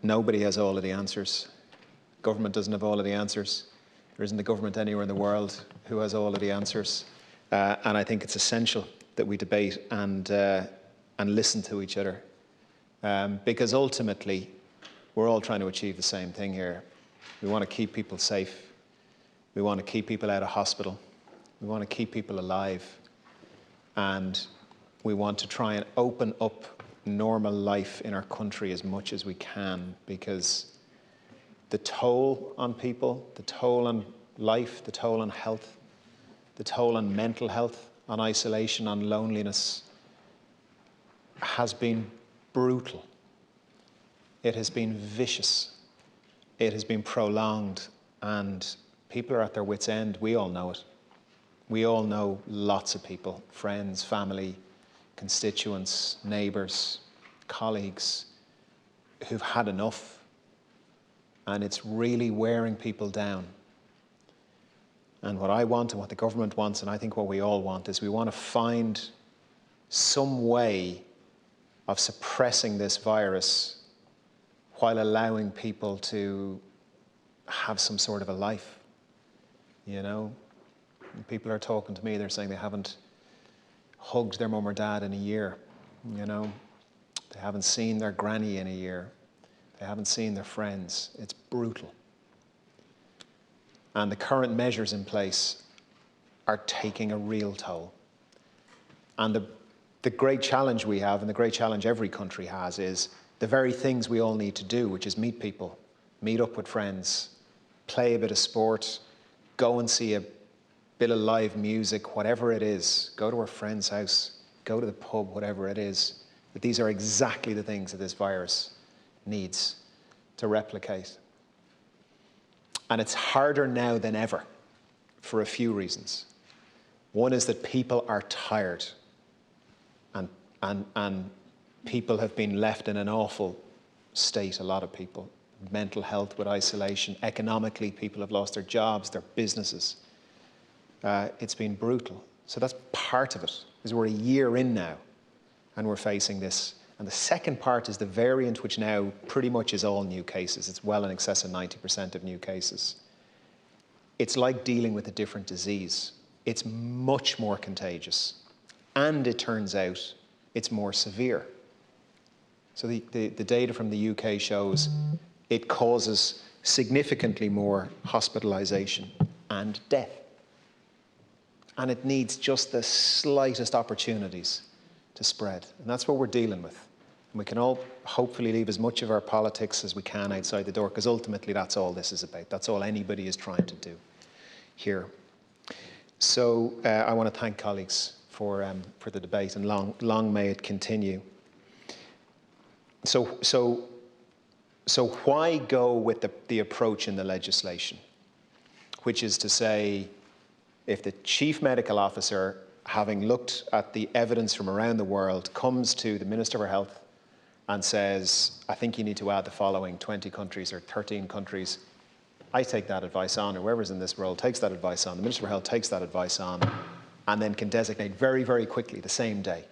Nobody has all of the answers. Government doesn't have all of the answers. There isn't a government anywhere in the world who has all of the answers. And I think it's essential that we debate and listen to each other. Because ultimately, we're all trying to achieve the same thing here. We want to keep people safe. We want to keep people out of hospital. We want to keep people alive. And we want to try and open up normal life in our country as much as we can, because the toll on people, the toll on life, the toll on health, the toll on mental health, on isolation, on loneliness, has been brutal. It has been vicious. It has been prolonged, and people are at their wits' end. We all know it. We all know lots of people, friends, family, constituents, neighbours, colleagues, who've had enough, and it's really wearing people down. And what I want and what the government wants, and I think what we all want, is we want to find some way of suppressing this virus while allowing people to have some sort of a life. You know, people are talking to me, they're saying they haven't hugged their mum or dad in a year, you know. They haven't seen their granny in a year. They haven't seen their friends. It's brutal. And the current measures in place are taking a real toll. And the great challenge we have, and the great challenge every country has, is the very things we all need to do, which is meet people, meet up with friends, play a bit of sport, go and see a bit of live music, whatever it is, go to a friend's house, go to the pub, whatever it is. But these are exactly the things that this virus needs to replicate. And it's harder now than ever for a few reasons. One is that people are tired, and people have been left in an awful state, a lot of people. Mental health with isolation, economically people have lost their jobs, their businesses. It's been brutal. So that's part of it, is we're a year in now and we're facing this. And the second part is the variant, which now pretty much is all new cases. It's well in excess of 90% of new cases. It's like dealing with a different disease. It's much more contagious. And it turns out it's more severe. So the data from the UK shows it causes significantly more hospitalisation and death. And it needs just the slightest opportunities to spread. And that's what we're dealing with. And we can all hopefully leave as much of our politics as we can outside the door, because ultimately that's all this is about. That's all anybody is trying to do here. So I want to thank colleagues for the debate, and long may it continue. So why go with the approach in the legislation, which is to say, if the chief medical officer, having looked at the evidence from around the world, comes to the Minister for Health and says, I think you need to add the following 20 countries or 13 countries, I take that advice on, or whoever's in this role takes that advice on, the Minister for Health takes that advice on, and then can designate very, very quickly, the same day,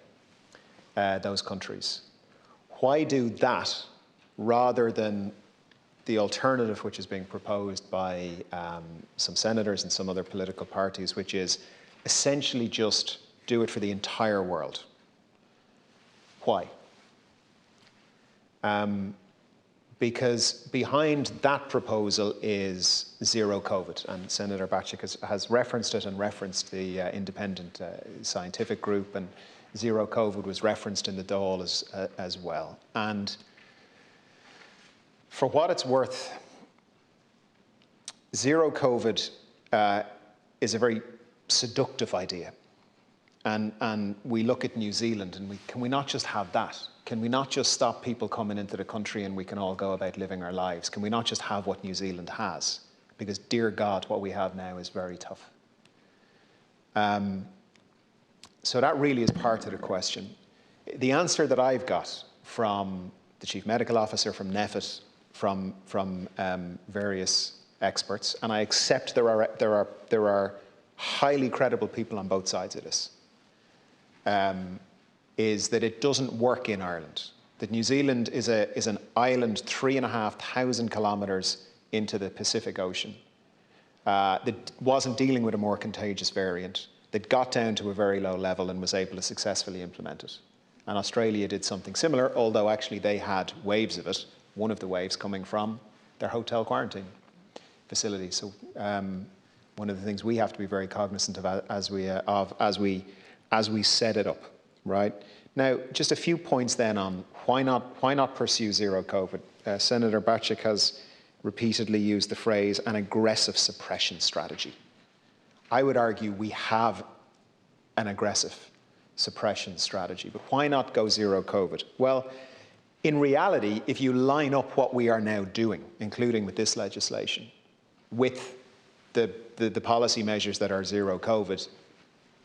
those countries. Why do that rather than the alternative which is being proposed by some senators and some other political parties, which is essentially just do it for the entire world? Why? Because behind that proposal is zero COVID, and Senator Batchik has referenced it and referenced the independent scientific group, and zero COVID was referenced in the Dáil as well. And for what it's worth, zero COVID is a very seductive idea. And we look at New Zealand and can we not just have that? Can we not just stop people coming into the country and we can all go about living our lives? Can we not just have what New Zealand has? Because, dear God, what we have now is very tough. So that really is part of the question. The answer that I've got from the Chief Medical Officer, from NEFIT, from various experts, and I accept there are highly credible people on both sides of this, is that it doesn't work in Ireland. that New Zealand is an island 3,500 kilometres into the Pacific Ocean that wasn't dealing with a more contagious variant, that got down to a very low level and was able to successfully implement it. And Australia did something similar, although actually they had waves of it, one of the waves coming from their hotel quarantine facility. So one of the things we have to be very cognizant of as we set it up, right? Now, just a few points then on why not pursue zero COVID. Senator Batchik has repeatedly used the phrase an aggressive suppression strategy. I would argue we have an aggressive suppression strategy, but why not go zero COVID? Well, in reality, if you line up what we are now doing, including with this legislation, with the policy measures that are zero COVID,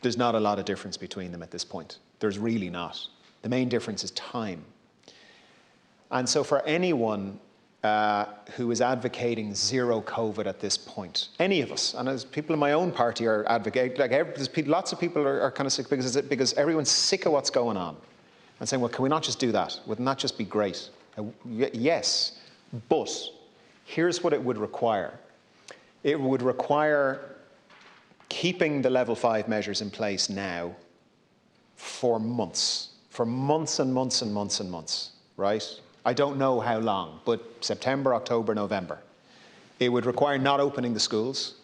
there's not a lot of difference between them at this point. There's really not. The main difference is time. And so for anyone who is advocating zero COVID at this point, any of us, and as people in my own party are advocating, like lots of people are kind of sick because everyone's sick of what's going on and saying, well, can we not just do that? Wouldn't that just be great? Yes, but here's what it would require. It would require keeping the level 5 measures in place now for months and months and months and months, right? I don't know how long, but September, October, November. It would require not opening the schools.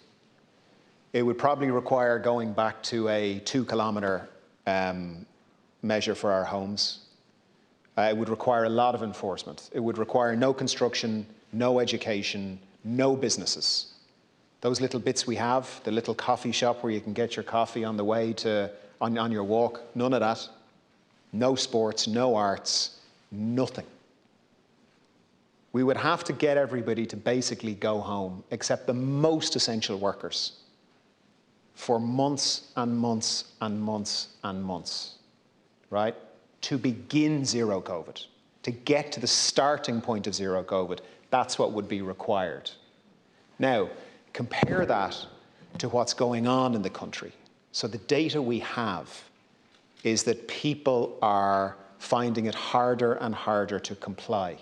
It would probably require going back to a 2-kilometre measure for our homes. It would require a lot of enforcement. It would require no construction, no education, no businesses. Those little bits we have, the little coffee shop where you can get your coffee on the way to, on your walk, none of that. No sports, no arts, nothing. We would have to get everybody to basically go home, except the most essential workers, for months and months and months and months, right? To begin zero COVID, to get to the starting point of zero COVID, that's what would be required. Now, compare that to what's going on in the country. So the data we have is that people are finding it harder and harder to comply.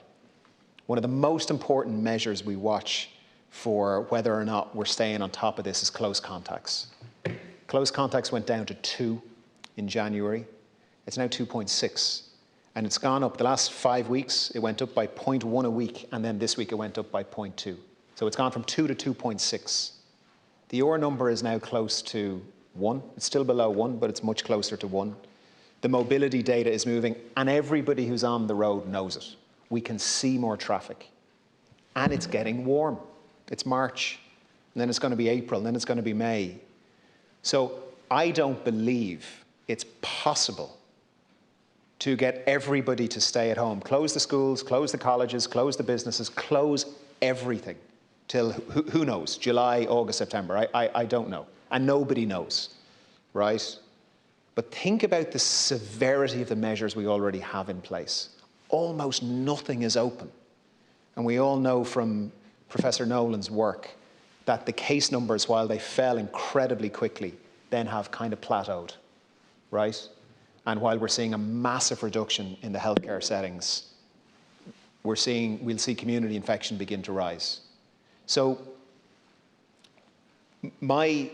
One of the most important measures we watch for whether or not we're staying on top of this is close contacts. Close contacts went down to 2 in January. It's now 2.6. And it's gone up. The last 5 weeks, it went up by 0.1 a week, and then this week it went up by 0.2. So it's gone from 2 to 2.6. The R number is now close to 1. It's still below 1, but it's much closer to 1. The mobility data is moving, and everybody who's on the road knows it. We can see more traffic. And it's getting warm. It's March, and then it's going to be April, and then it's going to be May. So I don't believe it's possible to get everybody to stay at home. Close the schools, close the colleges, close the businesses, close everything till, who knows, July, August, September. I don't know. And nobody knows, right? But think about the severity of the measures we already have in place. Almost nothing is open. And we all know from Professor Nolan's work that the case numbers, while they fell incredibly quickly, then have kind of plateaued, right? And while we're seeing a massive reduction in the healthcare settings, we'll see community infection begin to rise. So my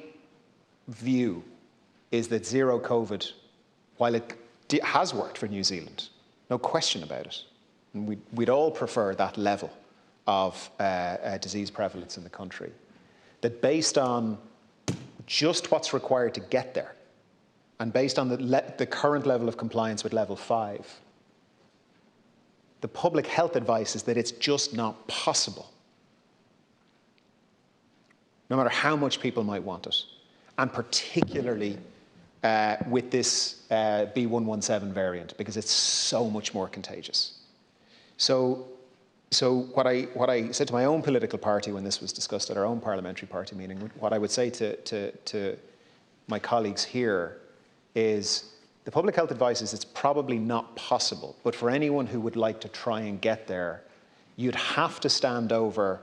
view is that zero COVID, while it has worked for New Zealand, no question about it, and we'd all prefer that level of disease prevalence in the country, that based on just what's required to get there, and based on the current level of compliance with level 5, the public health advice is that it's just not possible, no matter how much people might want it, and particularly with this B117 variant, because it's so much more contagious. So what I said to my own political party when this was discussed at our own parliamentary party meeting, what I would say to my colleagues here is the public health advice is it's probably not possible, but for anyone who would like to try and get there, you'd have to stand over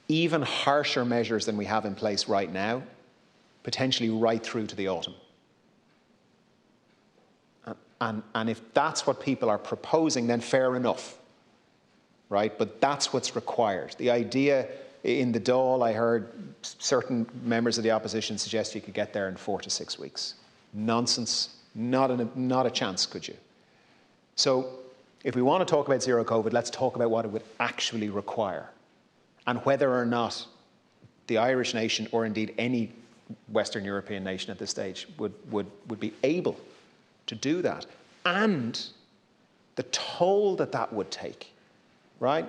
even harsher measures than we have in place right now, potentially right through to the autumn. And if that's what people are proposing, then fair enough, right? But that's what's required. The idea in the Dáil, I heard certain members of the opposition suggest you could get there in 4 to 6 weeks. Nonsense. Not a chance, could you? So if we want to talk about zero COVID, let's talk about what it would actually require and whether or not the Irish nation, or indeed any Western European nation at this stage, would be able to do that, and the toll that that would take, right?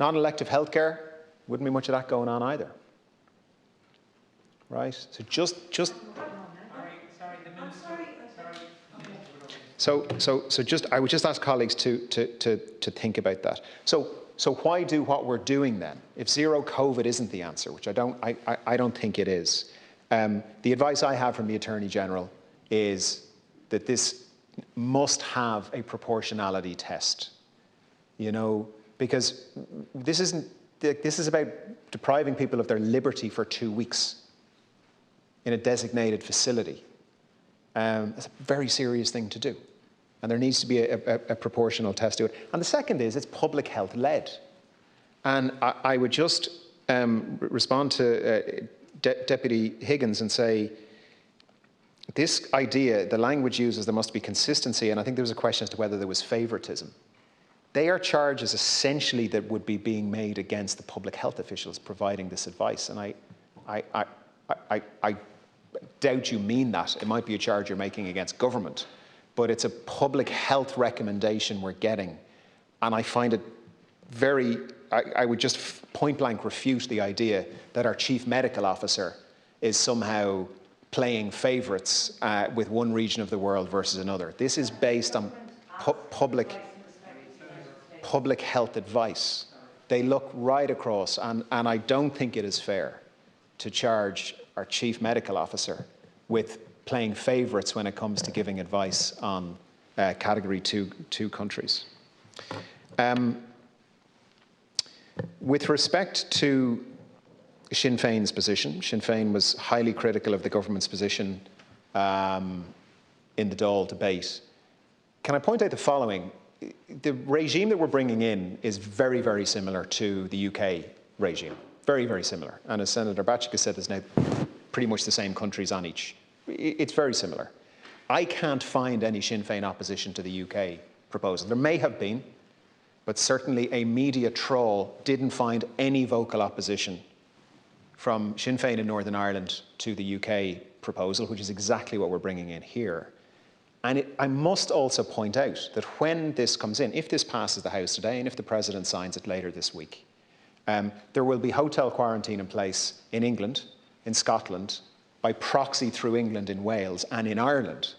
Non-elective healthcare, wouldn't be much of that going on either, right? So I would just ask colleagues to think about that. So why do what we're doing then, if zero COVID isn't the answer, which I don't think it is? The advice I have from the Attorney General is that this must have a proportionality test, you know, because this is about depriving people of their liberty for 2 weeks in a designated facility. It's a very serious thing to do. And there needs to be a proportional test to it. And the second is it's public health led. And I would just respond to Deputy Higgins and say, this idea, the language uses, there must be consistency, and I think there was a question as to whether there was favouritism. They are charges essentially that would be being made against the public health officials providing this advice. And I doubt you mean that. It might be a charge you're making against government, but it's a public health recommendation we're getting. And I find it very, I would just point blank refute the idea that our chief medical officer is somehow playing favourites with one region of the world versus another. This is based on public health advice. They look right across, and I don't think it is fair to charge our chief medical officer with playing favourites when it comes to giving advice on category two countries. With respect to Sinn Féin's position, Sinn Féin was highly critical of the government's position in the Dáil debate. Can I point out the following? The regime that we're bringing in is very, very similar to the UK regime. Very, very similar. And as Senator Bacika said, there's now pretty much the same countries on each. It's very similar. I can't find any Sinn Féin opposition to the UK proposal. There may have been, but certainly a media trawl didn't find any vocal opposition from Sinn Féin in Northern Ireland to the UK proposal, which is exactly what we're bringing in here. And I must also point out that when this comes in, if this passes the House today and if the President signs it later this week, there will be hotel quarantine in place in England, in Scotland, by proxy through England in Wales and in Ireland.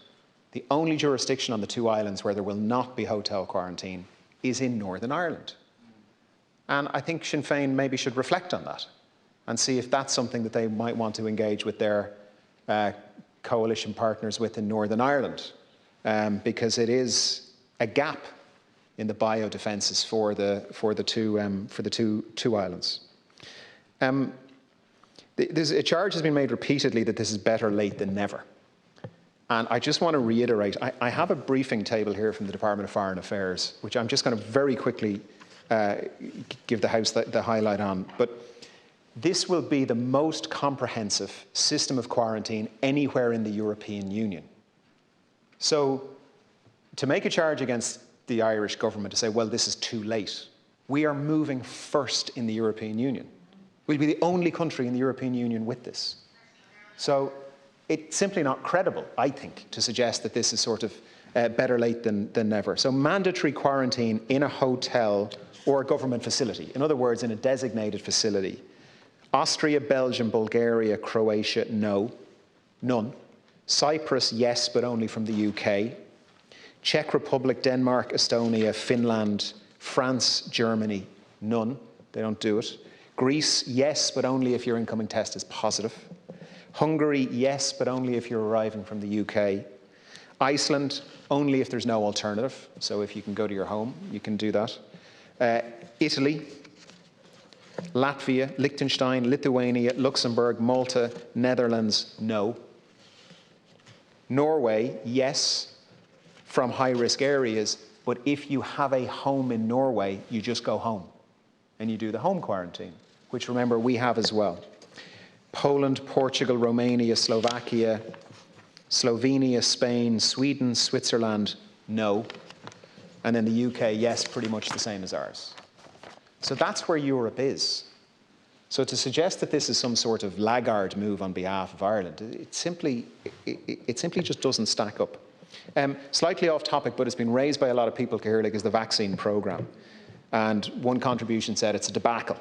The only jurisdiction on the two islands where there will not be hotel quarantine is in Northern Ireland. And I think Sinn Féin maybe should reflect on that and see if that's something that they might want to engage with their coalition partners with in Northern Ireland, because it is a gap in the biodefences for the two islands. A charge has been made repeatedly that this is better late than never. And I just want to reiterate, I have a briefing table here from the Department of Foreign Affairs, which I'm just going to very quickly give the House the highlight on. But this will be the most comprehensive system of quarantine anywhere in the European Union. So to make a charge against the Irish government to say, well, this is too late, we are moving first in the European Union. We'll be the only country in the European Union with this. So it's simply not credible, I think, to suggest that this is sort of better late than never. So mandatory quarantine in a hotel or a government facility. In other words, in a designated facility. Austria, Belgium, Bulgaria, Croatia, no. None. Cyprus, yes, but only from the UK. Czech Republic, Denmark, Estonia, Finland, France, Germany, none. They don't do it. Greece, yes, but only if your incoming test is positive. Hungary, yes, but only if you're arriving from the UK. Iceland, only if there's no alternative. So if you can go to your home, you can do that. Italy, Latvia, Liechtenstein, Lithuania, Luxembourg, Malta, Netherlands, no. Norway, yes. from high-risk areas, but if you have a home in Norway, you just go home and you do the home quarantine, which, remember, we have as well. Poland, Portugal, Romania, Slovakia, Slovenia, Spain, Sweden, Switzerland, no. And then the UK, yes, pretty much the same as ours. So that's where Europe is. So to suggest that this is some sort of laggard move on behalf of Ireland, it simply just doesn't stack up. Slightly off topic, but it's been raised by a lot of people, Corry, is the vaccine programme. And one contribution said it's a debacle.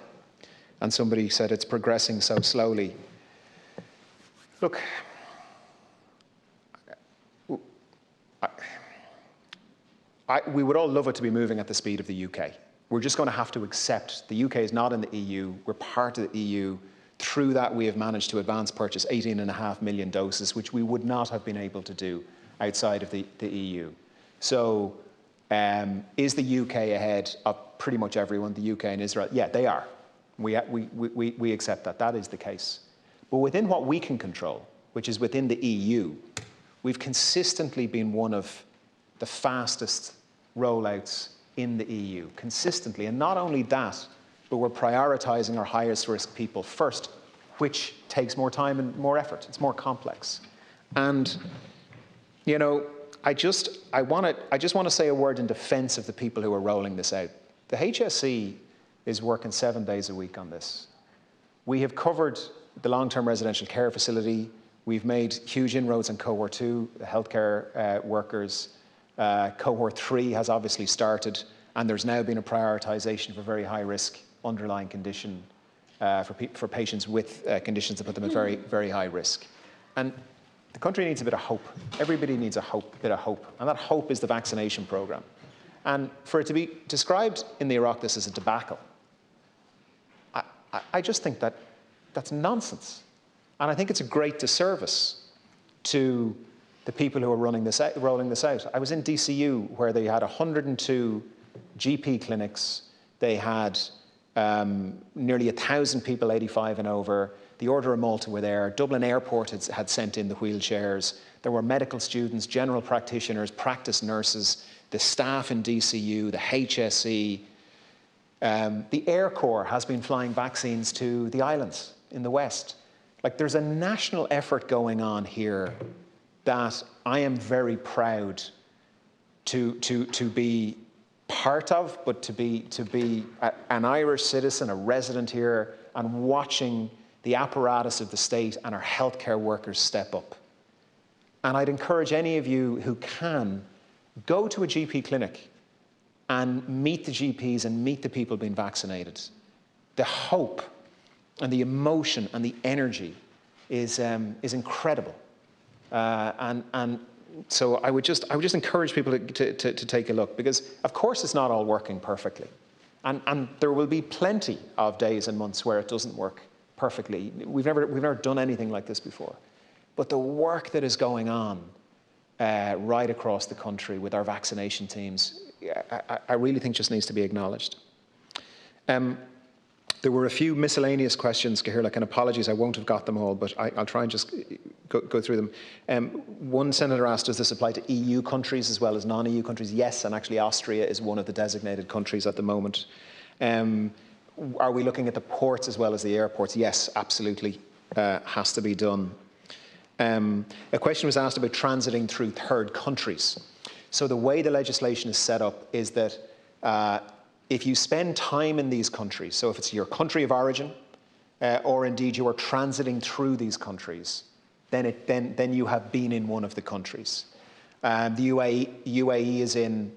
And somebody said it's progressing so slowly. Look, we would all love it to be moving at the speed of the UK. We're just going to have to accept the UK is not in the EU. We're part of the EU. Through that, we have managed to advance purchase 18.5 million doses, which we would not have been able to do outside of the EU. So is the UK ahead of pretty much everyone, the UK and Israel? Yeah, they are. We accept that. That is the case. But within what we can control, which is within the EU, we've consistently been one of the fastest rollouts in the EU, consistently. And not only that, but we're prioritising our highest risk people first, which takes more time and more effort. It's more complex. And, you know, I just want to say a word in defence of the people who are rolling this out. The HSE is working 7 days a week on this. We have covered the long-term residential care facility. We've made huge inroads in cohort 2, the healthcare workers. Cohort 3 has obviously started, and there's now been a prioritisation for very high-risk underlying condition for patients with conditions that put them at very, very high risk. And the country needs a bit of hope. Everybody needs a bit of hope, and that hope is the vaccination programme. And for it to be described in the Oireachtas as a debacle, I just think that that's nonsense. And I think it's a great disservice to the people who are rolling this out. I was in DCU, where they had 102 GP clinics. They had nearly 1,000 people 85 and over. The Order of Malta were there. Dublin Airport had sent in the wheelchairs. There were medical students, general practitioners, practice nurses, the staff in DCU, the HSE. The Air Corps has been flying vaccines to the islands in the West. Like, there's a national effort going on here that I am very proud to be part of, but to be an Irish citizen, a resident here, and watching the apparatus of the state and our healthcare workers step up. And I'd encourage any of you who can, go to a GP clinic and meet the GPs and meet the people being vaccinated. The hope and the emotion and the energy is incredible. And so I would just encourage people to take a look, because of course it's not all working perfectly. And there will be plenty of days and months where it doesn't work perfectly. We've never done anything like this before. But the work that is going on right across the country with our vaccination teams, I really think just needs to be acknowledged. There were a few miscellaneous questions, Cahirla, and apologies, I won't have got them all, but I'll try and just go through them. One senator asked, does this apply to EU countries as well as non-EU countries? Yes, and actually Austria is one of the designated countries at the moment. Are we looking at the ports as well as the airports? Yes, absolutely, has to be done. A question was asked about transiting through third countries. So the way the legislation is set up is that if you spend time in these countries, so if it's your country of origin, or indeed you are transiting through these countries, then you have been in one of the countries. The UAE is in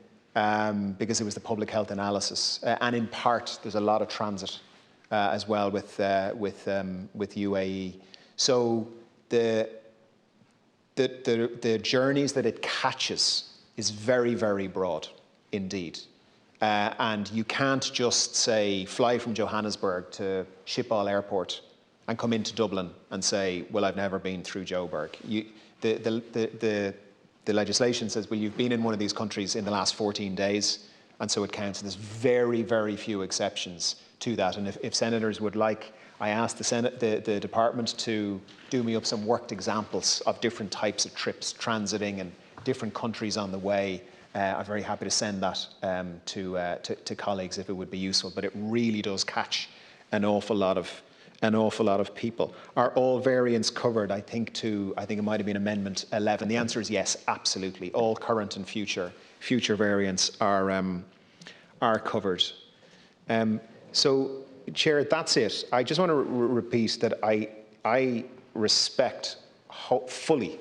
because it was the public health analysis, and in part there's a lot of transit as well with UAE. So the journeys that it catches is very, very broad indeed. And you can't just say fly from Johannesburg to Schiphol Airport and come into Dublin and say, well, I've never been through Joburg. The legislation says, well, you've been in one of these countries in the last 14 days, and so it counts. And there's very, very few exceptions to that. And if senators would like, I asked the department to do me up some worked examples of different types of trips, transiting and different countries on the way. I'm very happy to send that to colleagues if it would be useful. But it really does catch an awful lot of people. Are all variants covered? I think it might have been Amendment 11. The answer is yes, absolutely. All current and future variants are covered. So, Chair, that's it. I just want to repeat that I respect fully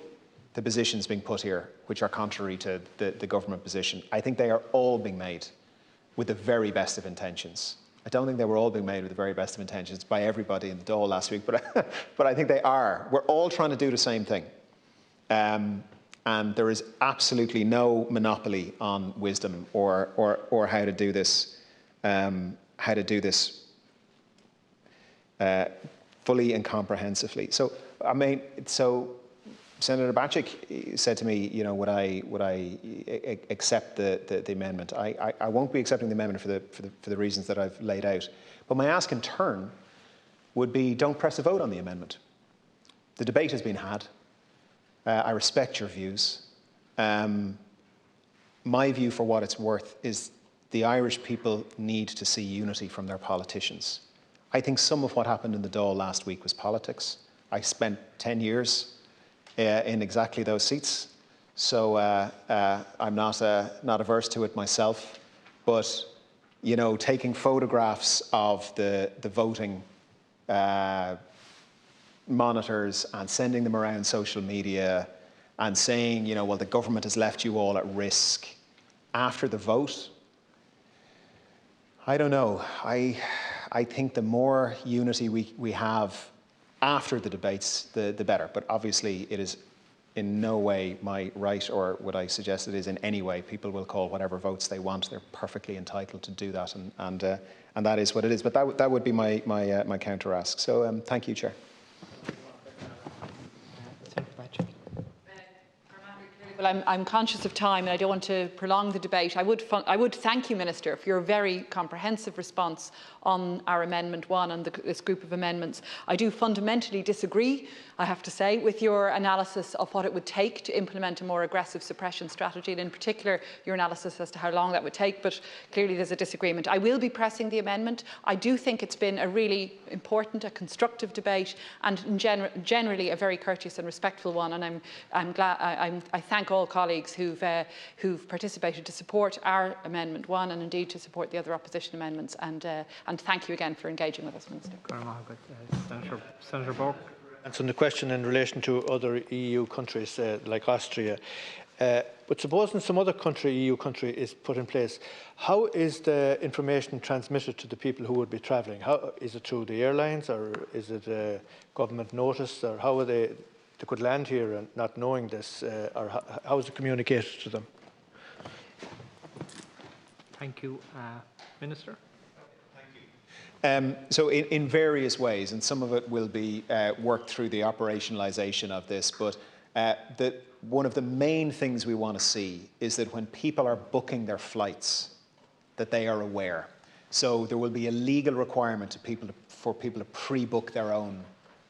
the positions being put here, which are contrary to the government position. I think they are all being made with the very best of intentions. I don't think they were all being made with the very best of intentions by everybody in the Dáil last week, but I think they are. We're all trying to do the same thing. And there is absolutely no monopoly on wisdom or how to do this, fully and comprehensively. So, Senator Bacic said to me, would I accept the amendment? I won't be accepting the amendment for the reasons that I've laid out. But my ask in turn would be, don't press a vote on the amendment. The debate has been had. I respect your views. My view, for what it's worth, is the Irish people need to see unity from their politicians. I think some of what happened in the Dáil last week was politics. I spent 10 years in exactly those seats, so I'm not averse to it myself. But taking photographs of the voting monitors and sending them around social media and saying, well, the government has left you all at risk after the vote, I don't know. I think the more unity we have after the debates, the better. But obviously, it is in no way my right, or would I suggest it is in any way. People will call whatever votes they want. They're perfectly entitled to do that, and that is what it is. But that would be my counter ask. So thank you, Chair. Well, I'm conscious of time and I don't want to prolong the debate. I would thank you, Minister, for your very comprehensive response on our Amendment 1 and this group of amendments. I do fundamentally disagree, I have to say, with your analysis of what it would take to implement a more aggressive suppression strategy, and in particular your analysis as to how long that would take, but clearly there's a disagreement. I will be pressing the amendment. I do think it's been a really important, a constructive debate, and generally a very courteous and respectful one, and I'm glad, I thank all colleagues who've participated to support our Amendment 1 and indeed to support the other opposition amendments, and thank you again for engaging with us, Minister. Senator Bork. Answering the question in relation to other EU countries like Austria, but supposing some other EU country is put in place, how is the information transmitted to the people who would be travelling? How is it through the airlines, or is it a government notice, or how are they could land here and not knowing this, or how is it communicated to them? Thank you, Minister. So in various ways, and some of it will be worked through the operationalisation of this, but one of the main things we want to see is that when people are booking their flights, that they are aware. So there will be a legal requirement for people to pre-book their own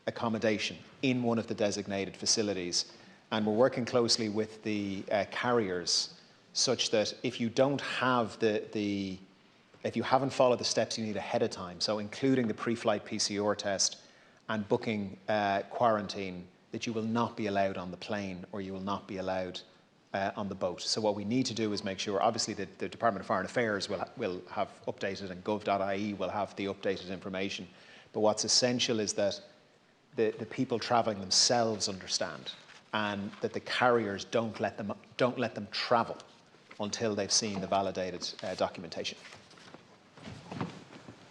accommodation in one of the designated facilities. And we're working closely with the carriers such that if you don't have if you haven't followed the steps you need ahead of time, so including the pre-flight PCR test and booking quarantine, that you will not be allowed on the plane or you will not be allowed on the boat. So what we need to do is make sure, obviously the Department of Foreign Affairs will have updated, and gov.ie will have the updated information. But what's essential is that the people travelling themselves understand, and that the carriers don't let them travel until they've seen the validated documentation.